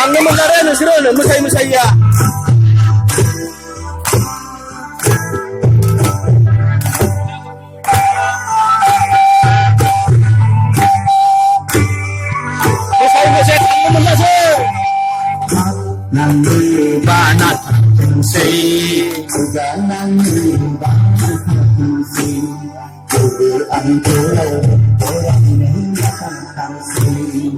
Ang naman na rin, siro, masay-masaya. Masay-masaya, ang naman na, sir. Nang banat ang say, nang banat ang say, ang tuloy, orang nakakang say.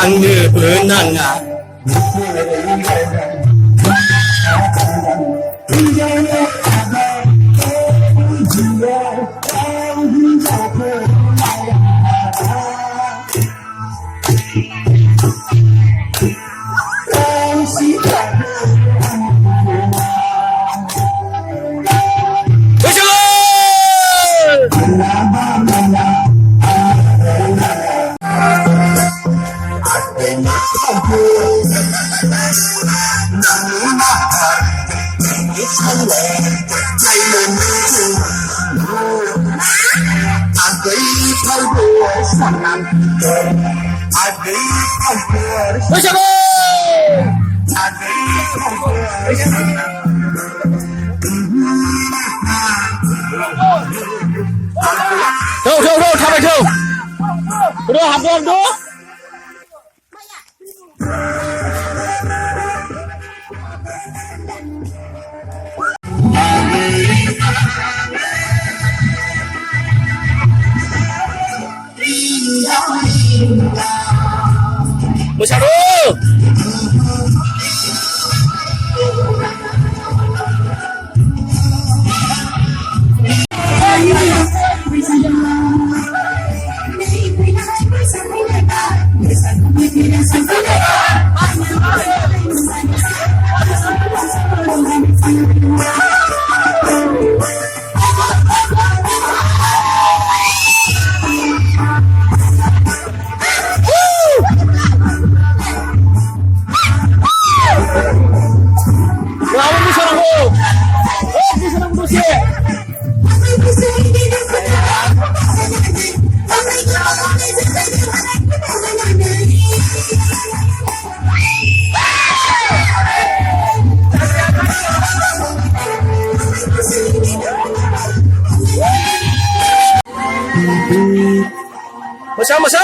Ang nebenan nga. Đâu, thăm mày đâu? Đâu, học không đó? Masyado! Masa.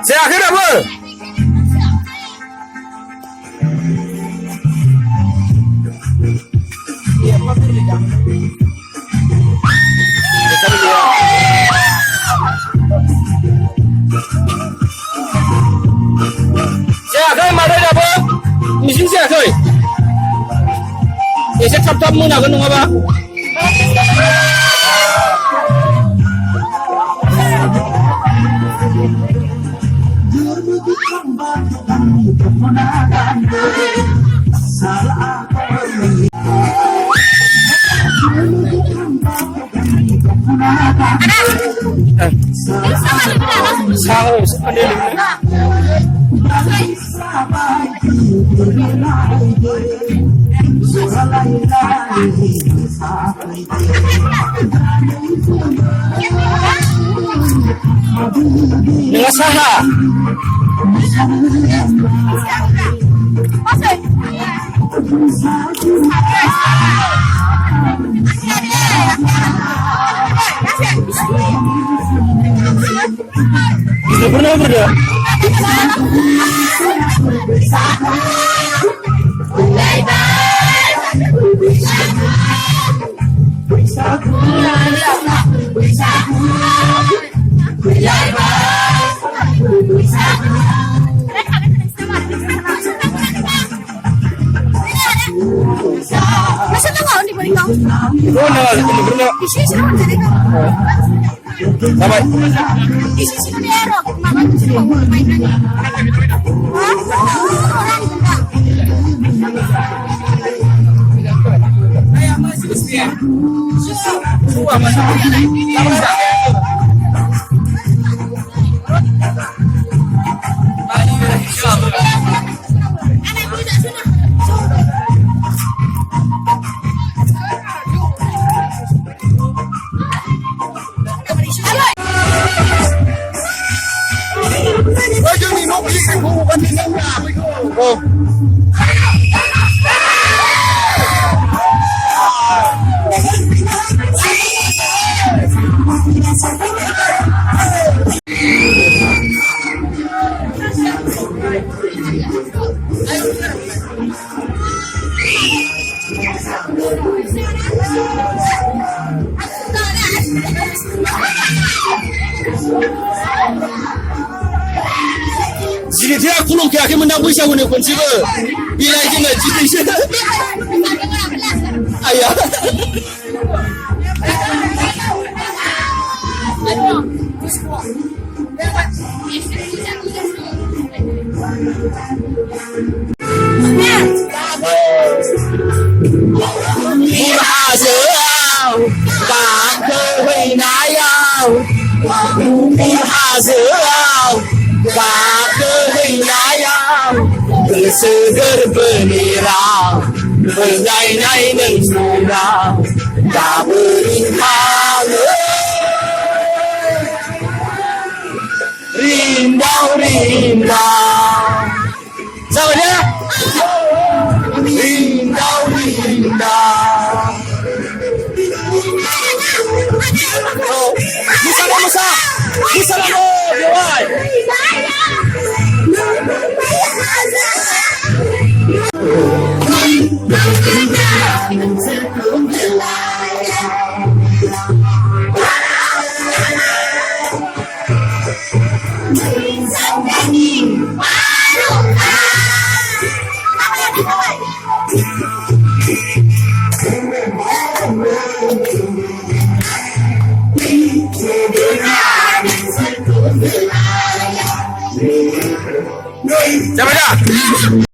Saya akhir apa? Saya akhir mana apa? Mesti saya akhir. Saya cap muna kan apa? Dengan saha. Pernah berdua. Masa na nga, hindi ba rin ka? Pernah. Isi, sino man dyan ikaw? Sampai. Isi, sino ni Ero? Mama, sino mo? May nani? Ha? Orang ka. Anak kita sana. Oye, ni no dice cómo van a ir. Oh. Jadi dia kulung kaya menang bisa guna kunci ber. Bila kita jadi sih. Ayah. Berhasil, tak kehinayau. Berhasil, tak kehinayau. Keseger benirau, bergainai nengsurau. Tak berimbang. Rindau, rindau. Sama dia. Rindau, rindau. Oh, Musa lah Musa. Musa lah lo, Dewan. Siapa dia?